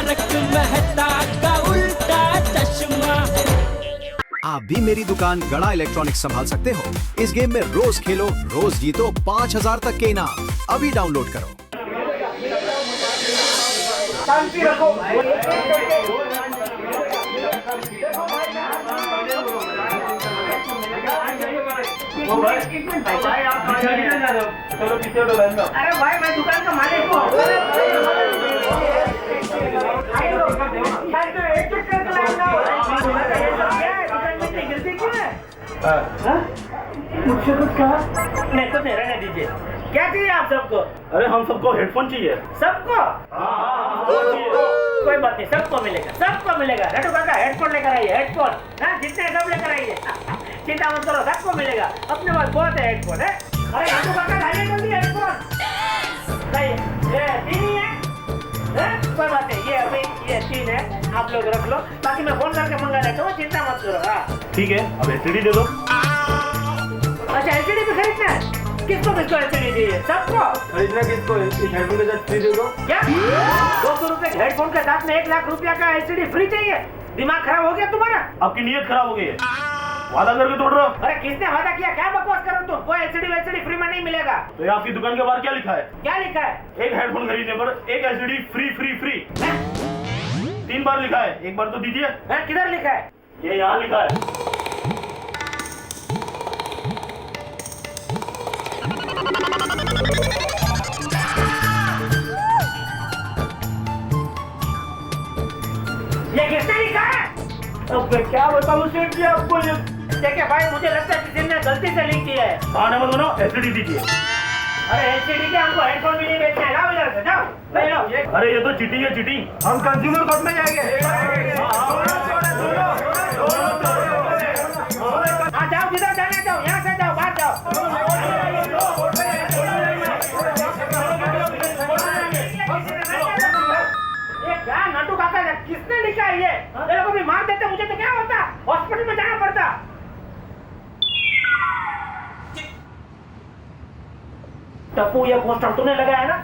तारक मेहता का उल्टा चश्मा। आप भी मेरी दुकान गड़ा इलेक्ट्रॉनिक्स संभाल सकते हो। इस गेम में रोज खेलो, रोज जीतो 5000 तक के इनाम। अभी डाउनलोड करो। शांति रखो। भाई आप चलो पीछे तो बंद। अरे भाई मैं दुकान का मालिक हूँ। मुझसे कुछ कहा? नहीं तो नहीं, रहने दीजिए। क्या चाहिए आप सबको? अरे हम सबको हेडफोन चाहिए। सबको? कोई बात नहीं, सबको मिलेगा, सबको मिलेगा। नटू काका हेडफोन लेकर आइए, हेडफोन। हाँ, जितने सब लेकर आइए, चिंता मत करो, सबको मिलेगा। अपने पास बहुत है हेडफोन है। अरे नटू काका लाइए जल्दी हेडफोन। लाइए, ये 3 ही है। कोई बात नहीं, ये अभी ये 3 है, आप लोग रख लो। बाकी मैं फोन करके मंगा लेता हूँ, चिंता मत करो। हाँ ठीक है, अब एलसीडी दे दो। अच्छा, एलसीडी भी खरीदना है? किसको एलसीडी चाहिए? सबको खरीदना किसको? इस हेडफोन के साथ फ्री दे दो। क्या 200 रुपए के हेडफोन के साथ में 1 लाख रुपया का एलसीडी फ्री चाहिए? दिमाग खराब हो गया तुम्हारा? आपकी नीयत खराब हो गई है। वादा करके तोड़ रहे हो। अरे किसने वादा किया? क्या बकवास कर रहे हो तुम? कोई एलसीडी फ्री में नहीं मिलेगा। तो ये आपकी दुकान के बाहर क्या लिखा है? क्या लिखा है? एक हेडफोन खरीदने पर 1 एलसीडी फ्री फ्री फ्री। 3 बार लिखा है, एक बार तो दीजिए। किधर लिखा है? ये यहाँ लिखा है। ये किसने लिखा है? अब मैं क्या बताऊं सेठ जी आपको? ये देखिए भाई, मुझे लगता है किसी ने गलती से लिख दिया है। बहाना मत बनाओ, एलसीडी दीजिए। अरे एलसीडी के हमको हेडफोन भी नहीं बेचना है। लाओ इधर से, जाओ ले लो। अरे ये तो चीटिंग है, चीटिंग। हम कंज्यूमर कोर्ट में जाएंगे। हाँ जाओ, जिधर जाना जाओ, यहाँ से जाओ, बाहर जाओ। ये क्या नटू काका, किसने लिखा है ये? ये लोग भी मार देते मुझे तो क्या होता? हॉस्पिटल में जाना पड़ता। टप्पू, ये पोस्टर तूने लगाया ना?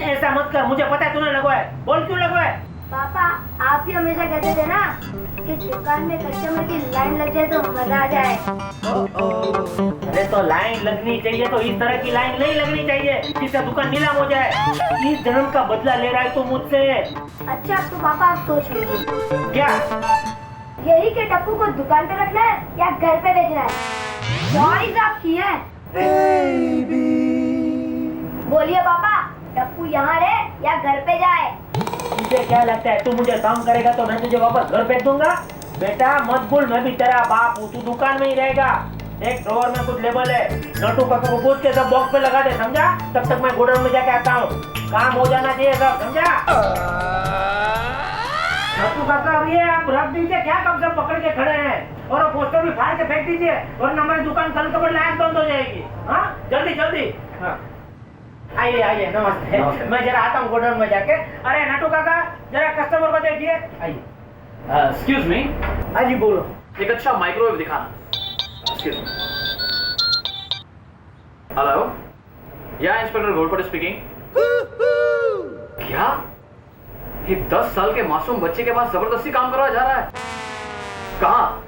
ऐसा मत कर, मुझे पता है तूने लगवाया। बोल क्यों लगवाया? पापा, आप ही हमेशा कहते थे ना कि दुकान में कस्टमर की लाइन लग जाए तो मजा आ जाए। अरे तो लाइन लगनी चाहिए तो इस तरह की लाइन नहीं लगनी चाहिए जिससे दुकान नीलाम हो जाए। इस जन्म का बदला ले रहा है तू मुझसे। अच्छा तो पापा आप सोच लीजिए, क्या यही के टप्पू को दुकान पे रखना है या घर पे भेजना है? चॉइस आपकी है। बोलिए पापा, टप्पू यहाँ रहे या घर पे जाए? तुझे क्या लगता है, तू मुझे काम करेगा तो मैं तुझे वापस घर भेज दूंगा? बेटा मत भूल, मैं भी तेरा बाप हूँ, तू दुकान में ही रहेगा। एक ड्रॉअर में कुछ लेबल है, नटू काका को पूछ के सब बॉक्स पे लगा दे, समझा? तब तक मैं गोडाउन में जाके आता हूँ। काम हो जाना चाहिए सब, समझा? नटू काका, अब ये आप रख दीजिए, क्या कब सब पकड़ के खड़े हैं? और पोस्टर भी फाड़ के फेंक दीजिए, वरना हमारी दुकान कल कब लायक बंद हो जाएगी। हाँ जल्दी जल्दी। हाँ आइए आइए, नमस्ते। मैं जरा आता हूँ गोडाउन में जाके। अरे नटू काका, जरा कस्टमर को देखिए। आइए। Excuse me. हाँ जी बोलो। एक अच्छा माइक्रोवेव दिखाना। Excuse me. हेलो, या इंस्पेक्टर घोड़पड़ स्पीकिंग। क्या एक 10 साल के मासूम बच्चे के पास जबरदस्ती काम करवाया जा रहा है? कहाँ?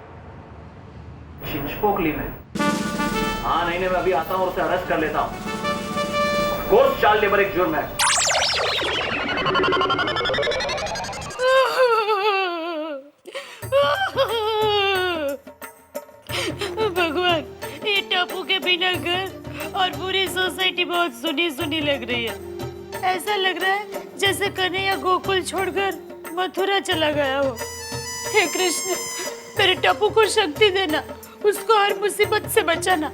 चिंचपोकली में। हाँ नहीं, मैं अभी आता हूँ और उसे अरेस्ट कर लेता हूँ। कोर्स चाइल्ड लेबर एक जुर्म है। भगवान, ये टप्पू के बिना घर और पूरी सोसाइटी बहुत सुनी सुनी लग रही है। ऐसा लग रहा है जैसे कन्हैया गोकुल छोड़कर मथुरा चला गया हो। हे कृष्ण, मेरे टप्पू को शक्ति देना, उसको हर मुसीबत से बचाना।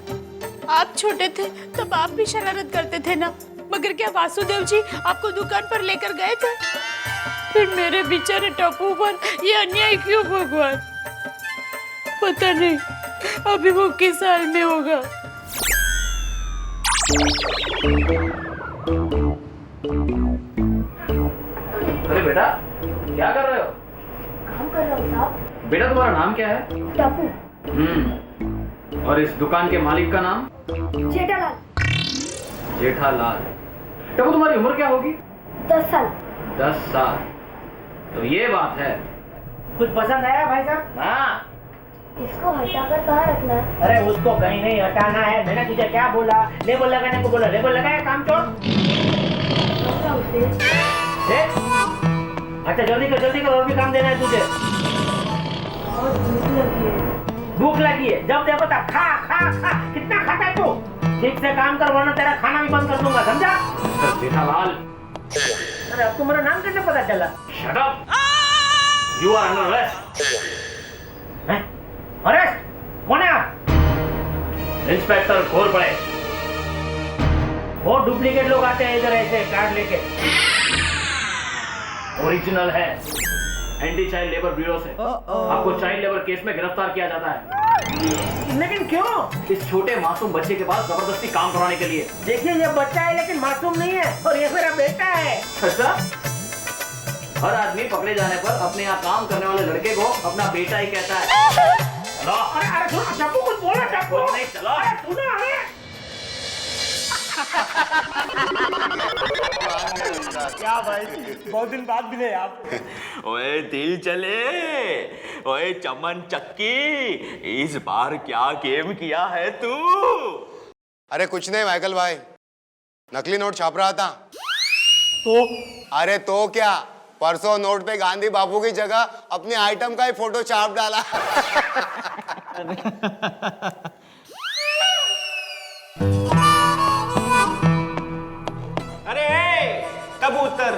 आप छोटे थे तब आप भी शरारत करते थे ना, मगर क्या वासुदेव जी आपको दुकान पर लेकर गए थे? फिर मेरे बेचारे टप्पू पर ये अन्याय क्यों भगवान? पता नहीं अभी वो किस हाल में होगा। अरे बेटा, क्या कर रहे हो? काम कर रहा हूँ साहब। बेटा तुम्हारा नाम क्या है? टप्पू। और इस दुकान के मालिक का नाम? जेठालाल। जेठालाल। टप्पू, तुम्हारी उम्र क्या होगी? 10 साल। 10 साल। तो ये बात है। कुछ पसंद आया भाई साहब? हाँ, इसको हटाकर कहाँ रखना है? अरे उसको कहीं नहीं हटाना है। मैंने तुझे क्या बोला? लेबल लगाने को बोला, लेबल लगाया, काम छोड़। रखना उसे। देख। अच्छा जल्दी कर, और भी काम देना है तुझे। बहुत भूख लगी है। भूख लगी है, जब देखो तब खा खा खा। कितना खाता है तू? ठीक से काम कर वरना तेरा खाना भी बंद कर दूंगा, समझा? मिस्टर जेठालाल। अरे अब तुम्हारा नाम कैसे पता चला? Shut up! You are under arrest. हैं? अरेस्ट? कौन है आप? इंस्पेक्टर घोरपड़े। वो डुप्लीकेट लोग आते हैं इधर ऐसे कार्ड लेके। ओरिजिनल है। एंटी चाइल्ड लेबर ब्यूरो से आपको चाइल्ड लेबर केस में गिरफ्तार किया जाता है। लेकिन क्यों? इस छोटे मासूम बच्चे के पास जबरदस्ती काम करवाने के लिए। देखिए ये बच्चा है लेकिन मासूम नहीं है, और ये मेरा बेटा है। अच्छा? हर आदमी पकड़े जाने पर अपने यहाँ काम करने वाले लड़के को अपना बेटा ही कहता है। चलो। अरे सुनो, टप्पू कुछ बोला, टप्पू। कुछ नहीं, चलो। अरे सुनो, अरे। क्या भाई, बहुत दिन बाद मिले आप। ओए दिल चले, ओए चमन चक्की, इस बार क्या गेम किया है तू? अरे कुछ नहीं माइकल भाई, नकली नोट छाप रहा था। तो? अरे तो क्या, परसों नोट पे गांधी बापू की जगह अपने आइटम का ही फोटो छाप डाला। अरे कबूतर,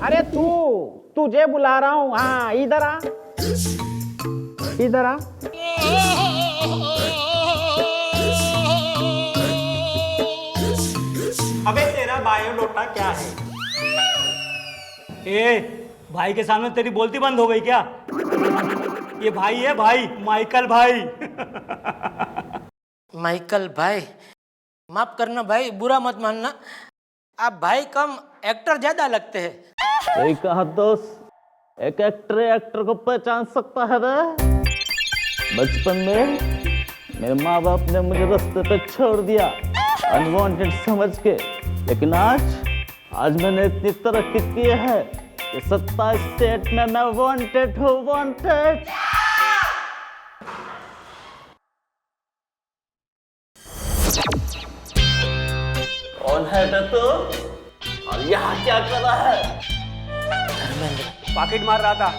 अरे तुझे बुला रहा हूँ। हाँ इधर आ, इधर आ। अबे तेरा बायोडाटा क्या है? ए, भाई के सामने तेरी बोलती बंद हो गई क्या? ये भाई है, भाई माइकल भाई। माइकल भाई, माफ करना भाई, बुरा मत मानना। आप भाई कम, एक्टर ज्यादा लगते हैं। एक दोस्त एक एक्टर को पहचान सकता है रे। बचपन में मेरे माँ बाप ने मुझे रास्ते पे छोड़ दिया अनवांटेड समझ के, लेकिन आज मैंने इतनी तरक्की की है कि 27 स्टेट में मैं वांटेड हूँ, वांटेड। कौन है बे तू? और यहाँ क्या कर रहा है? पॉकेट मार रहा था,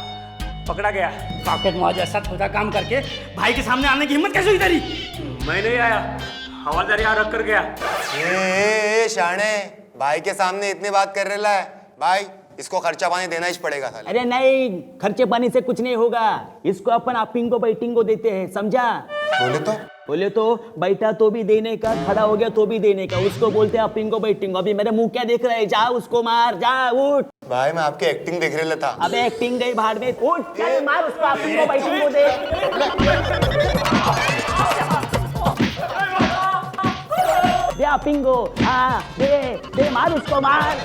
पकड़ा गया। पॉकेट मार जैसा छोटा काम करके भाई के सामने आने की हिम्मत कैसे हुई तेरी? मैं नहीं आया, हवालदार यहाँ रख कर गया। ए शाणे, भाई के सामने इतनी बात कर रहा है। भाई इसको खर्चा पानी देना ही पड़ेगा साले। अरे नहीं, खर्चे पानी से कुछ नहीं होगा। इसको अपन अपिंगो बैटिंगो देते हैं, समझा? बोले तो बैठा तो भी देने का, खड़ा हो गया तो भी देने का, उसको बोलते हैं अपिंगो बैटिंगो। अभी मेरे मुंह क्या देख रहा है? जा उसको मार, जा उठ। भाई मैं आपकी एक्टिंग देख रहा था। अबे एक्टिंग गई भाड़ में, उठ चल मार उसको, अपिंगो बैटिंगो दे। दे अपिंगो, हाँ दे मार उसको, मार।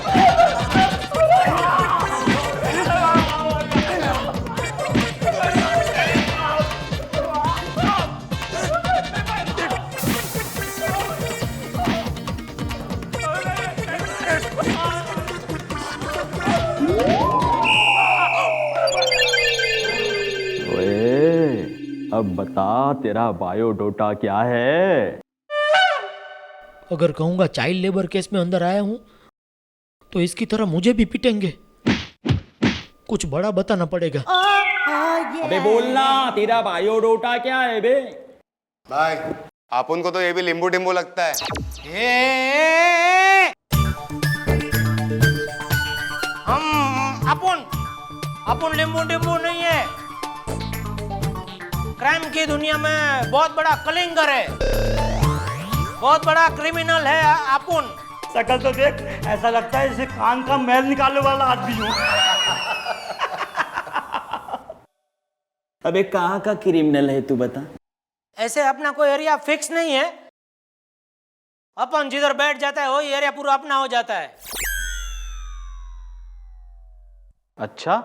अब बता तेरा बायोडाटा क्या है? अगर कहूंगा चाइल्ड लेबर केस में अंदर आया हूं तो इसकी तरह मुझे भी पिटेंगे। कुछ बड़ा बताना पड़ेगा। अबे बोलना, तेरा बायोडाटा क्या है बे? भाई अपन को तो ये भी लिंबू टिम्बू लगता है। हम अपन लिंबू टिम्बू नहीं है। क्राइम की दुनिया में बहुत बड़ा कलिंगर है, बहुत बड़ा क्रिमिनल है अपन। शकल तो देख, ऐसा लगता है जैसे कान का मैल निकालने वाला आदमी हूँ। अबे कहाँ का क्रिमिनल है तू बता? ऐसे अपना कोई एरिया फिक्स नहीं है, अपन जिधर बैठ जाता है वही एरिया पूरा अपना हो जाता है। अच्छा?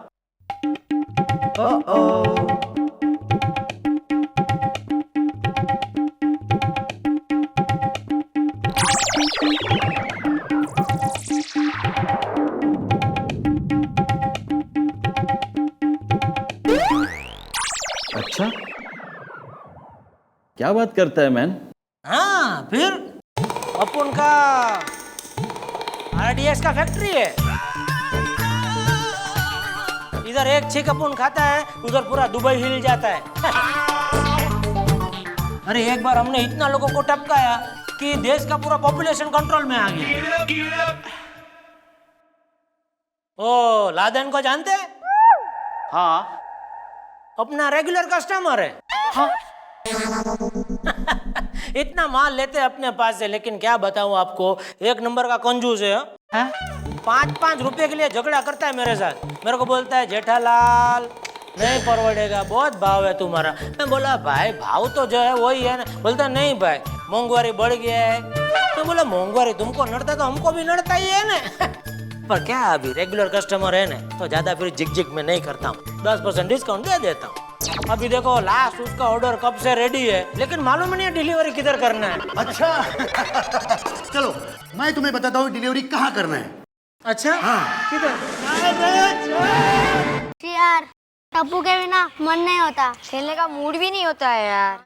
अच्छा, क्या बात करता है मैन? हाँ, फिर अपन का आरडीएक्स का फैक्ट्री है। इधर एक छिक अपन खाता है, उधर पूरा दुबई हिल जाता है। अरे एक बार हमने इतना लोगों को टपकाया कि देश का पूरा पॉपुलेशन कंट्रोल में आ गया। ओ लादेन को जानते हैं? हाँ, अपना रेगुलर कस्टमर है। हाँ। इतना माल लेते हैं अपने पास से, लेकिन क्या बताऊं आपको, एक नंबर का कंजूस है। हाँ? 5-5 रुपए के लिए झगड़ा करता है मेरे साथ। मेरे को बोलता है जेठालाल नहीं परवड़ेगा, बहुत भाव है तुम्हारा। मैं बोला भाई भाव तो जो है वही है ना। बोलता नहीं भाई महंगाई बढ़ गया है। तो बोला महंगाई तुमको नड़ता तो हमको भी नड़ता ही है ना। पर क्या अभी रेगुलर कस्टमर है ना, तो ज्यादा फिर जिग में नहीं करता हूँ, 10% डिस्काउंट दे देता हूँ। अभी देखो लास्ट उसका ऑर्डर कब से रेडी है, लेकिन मालूम नहीं है डिलीवरी किधर करना है। अच्छा चलो मैं तुम्हें बताता हूँ डिलीवरी कहाँ करना है। अच्छा हाँ। किधर? यार टप्पू के बिना मन नहीं होता, खेलने का मूड भी नहीं होता है यार।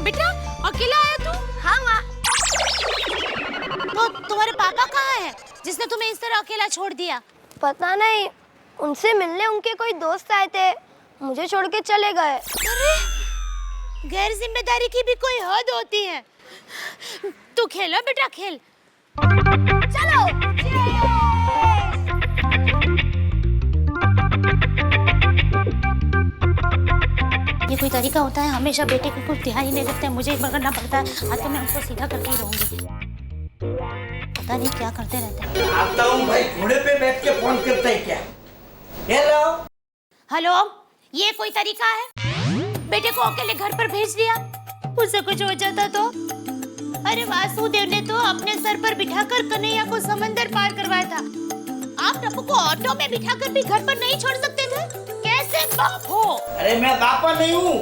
बेटा अकेला आया तू? हाँ माँ। तो तुम्हारे पापा कहाँ है जिसने तुम्हें इस तरह अकेला छोड़ दिया? पता नहीं, उनसे मिलने उनके कोई दोस्त आए थे, मुझे छोड़ के चले गए। अरे गैर जिम्मेदारी की भी कोई हद होती है। तू खेलो बेटा, खेल। चलो। ये कोई तरीका होता है? हमेशा बेटे को कुछ ध्यान ही नहीं रखते हैं, मुझे पकड़ना पड़ता है। आज तो मैं उनको सीधा करके ही रहूंगी। पता नहीं क्या करते रहते हैं। आता हूँ भाई, घोड़े पे बैठ के फोन करता है क्या? हेलो हेलो, ये कोई तरीका है? बेटे को अकेले घर पर भेज दिया, उससे कुछ हो जाता तो? अरे वासुदेव ने तो अपने सर पर बिठाकर कन्हैया को समंदर पार करवाया था। आप टप्पू को ऑटो में बिठाकर भी घर पर नहीं छोड़ सकते थे? कैसे बाप हो? अरे मैं पापा नहीं हूँ,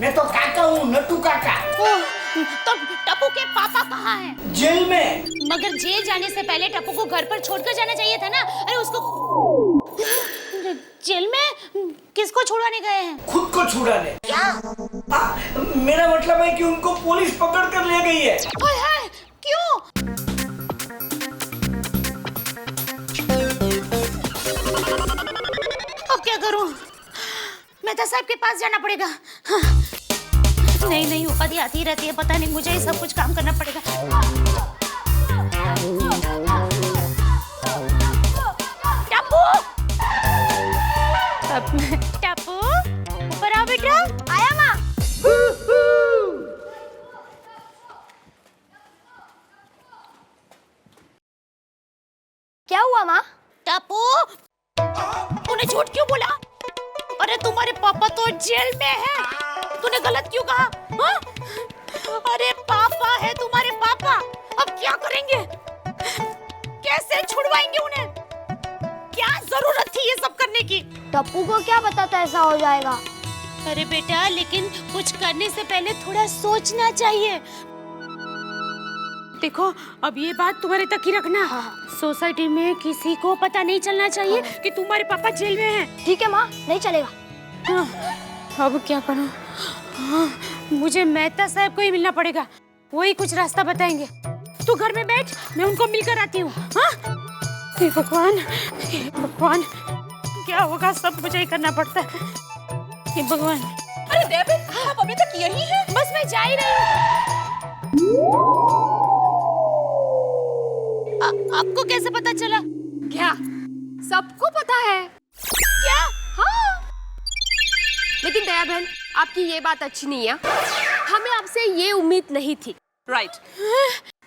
मैं तो काका हूँ, नट्टू काका। तो टप्पू के पापा कहाँ हैं? जेल में। मगर जेल जाने से पहले टप्पू को घर पर छोड़कर जाना चाहिए था ना। अरे उसको जेल में किसको छुड़ाने गए हैं? खुद को छुड़ाने। क्या? मेरा मतलब है कि उनको पुलिस पकड़ कर ले गई है। हाय हाय, क्यों? अब क्या करूं? मेहता साहब के पास जाना पड़ेगा। हाँ। नहीं उपाधि आती रहती है, पता नहीं मुझे ही सब कुछ काम करना पड़ेगा। टप्पू, टप्पू, ऊपर आओ बेटा। आया माँ। क्या हुआ माँ? टप्पू, तूने झूठ क्यों बोला? अरे तुम्हारे पापा तो जेल में हैं। तूने गलत क्यों कहा? हाँ? अरे पापा है तुम्हारे पापा, अब क्या करेंगे? कैसे छुड़वाएंगे उन्हें? क्या जरूरत थी ये सब करने की? टप्पू को क्या पता था ऐसा हो जाएगा? अरे बेटा, लेकिन कुछ करने से पहले थोड़ा सोचना चाहिए। देखो, अब ये बात तुम्हारे तक ही रखना। सोसाइटी में किसी को पता नहीं चलना चाहिए कि तुम्हारे पापा जेल में हैं। ठीक है माँ, नहीं चलेगा। अब क्या करूं? मुझे मेहता साहब को ही मिलना पड़ेगा, वही कुछ रास्ता बताएंगे। तू घर में बैठ, मैं उनको मिलकर आती हूँ। हे भगवान, हे भगवान, क्या होगा? सब मुझे ही करना पड़ता है। हे भगवान। अरे डेविड, आप अभी तक यही हैं? बस मैं जा ही रही हूँ। आपको कैसे पता चला? क्या सबको पता है? क्या? हाँ। लेकिन दया बहन, आपकी ये बात अच्छी नहीं है। हमें आपसे ये उम्मीद नहीं थी। राइट।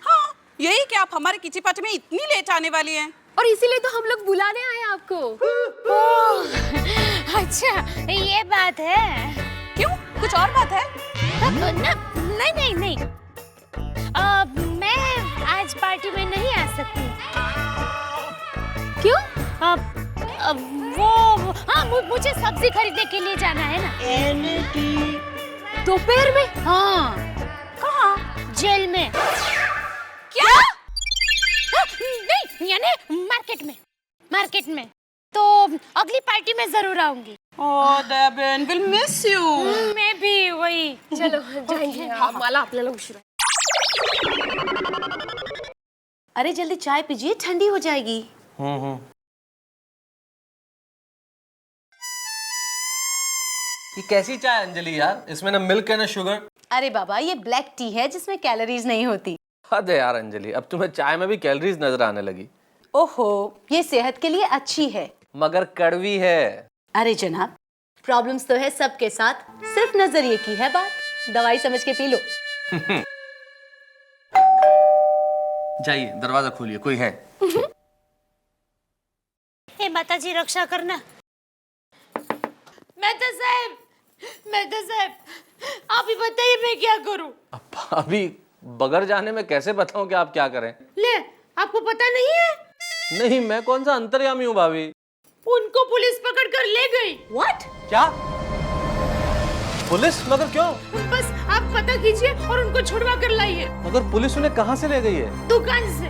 हाँ, यही कि आप हमारे किटी पार्टी में इतनी लेट आने वाली हैं। और इसीलिए तो हम लोग बुलाने आए आपको। अच्छा ये बात है। क्यों, कुछ और बात है? नहीं। मैं आज पार्टी में नहीं आ सकती। क्यों? मुझे सब्जी खरीदने के लिए जाना है ना। दोपहर में? हाँ। कहाँ? जेल में। क्या? नहीं, यानी मार्केट में। तो अगली पार्टी में जरूर आऊंगी। ओह दया बहन, विल मिस यू। मैं भी वही। चलो जाएंगे। मला आपल्याला उशीर आहे। अरे जल्दी चाय पीजिए, ठंडी हो जाएगी। ये कैसी चाय अंजलि यार, इसमें ना मिल्क है ना शुगर। अरे बाबा, ये ब्लैक टी है जिसमें कैलोरीज नहीं होती। हद है यार अंजलि, अब तुम्हें चाय में भी कैलोरीज नजर आने लगी। ओहो, ये सेहत के लिए अच्छी है मगर कड़वी है। अरे जनाब, प्रॉब्लम्स तो है सबके साथ, सिर्फ नजरिए की है बात। दवाई समझ के पी लो। जाइए, दरवाजा खोलिए, कोई है? हे माता जी रक्षा करना। मेहता साहब, आप ही बताइए मैं क्या करूं? अभी बगैर जाने में कैसे बताऊं कि आप क्या करें? ले, आपको पता नहीं है? नहीं, मैं कौन सा अंतर्यामी हूँ भाभी। उनको पुलिस पकड़ कर ले गई। What? क्या? पुलिस? मगर क्यों? बस आप पता कीजिए और उनको छुड़वा कर लाइए। मगर पुलिस उन्हें कहाँ से ले गई है? दुकान से।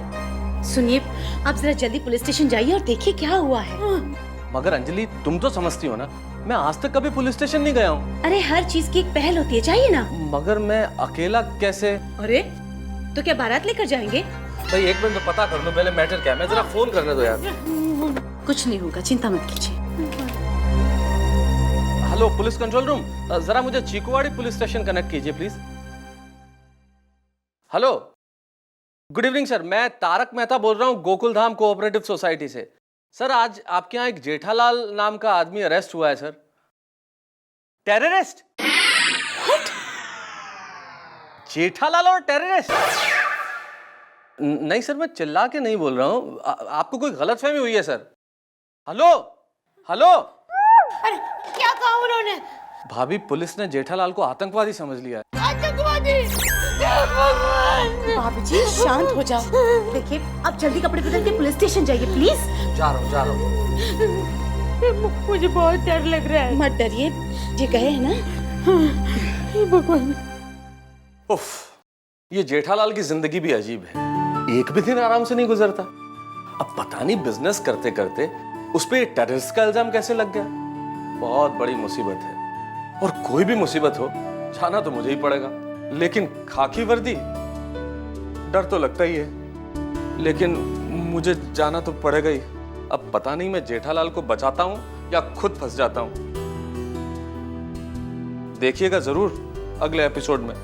सुनिए, आप जरा जल्दी पुलिस स्टेशन जाइए और देखिए क्या हुआ है। मगर अंजलि, तुम तो समझती हो ना, मैं आज तक कभी पुलिस स्टेशन नहीं गया हूँ। अरे हर चीज की एक पहल होती है, चाहिए ना। मगर मैं अकेला कैसे? अरे तो क्या बारात लेकर जाएंगे? भाई एक मिनट तो पता कर लो पहले मैटर क्या है। मैं जरा फोन करने दो यार। कुछ नहीं होगा, चिंता मत कीजिए। हेलो पुलिस कंट्रोल रूम, जरा मुझे चीकुवाड़ी पुलिस स्टेशन कनेक्ट कीजिए please. Hello, good evening sir, मैं तारक मेहता बोल रहा हूँ गोकुल धाम कोऑपरेटिव सोसाइटी से। सर आज आपके यहाँ एक जेठालाल नाम का आदमी अरेस्ट हुआ है सर। टेररिस्ट? जेठालाल और टेररिस्ट? नहीं सर, मैं चिल्ला के नहीं बोल रहा हूँ, आपको कोई गलतफहमी हुई है सर। हेलो। अरे क्या कहा उन्होंने? भाभी, पुलिस ने जेठालाल को आतंकवादी समझ लिया है। आतंकवादी? भाभी जी शांत हो जाओ। देखिए, आप जल्दी कपड़े बदल के पुलिस स्टेशन जाइए प्लीज। जा रहा हूँ। मुझे बहुत डर लग रहा है। मत डरिए, ये गए हैं ना। भगवान। उफ, ये जेठालाल की जिंदगी भी अजीब है, एक भी दिन आराम से नहीं गुजरता। अब पता नहीं बिजनेस करते करते उस पे टेररिस्ट का इल्जाम कैसे लग गया। बहुत बड़ी मुसीबत है, और कोई भी मुसीबत हो जाना तो मुझे ही पड़ेगा। लेकिन खाकी वर्दी, डर तो लगता ही है, लेकिन मुझे जाना तो पड़ेगा ही। अब पता नहीं मैं जेठालाल को बचाता हूं या खुद फंस जाता हूं। देखिएगा जरूर अगले एपिसोड में।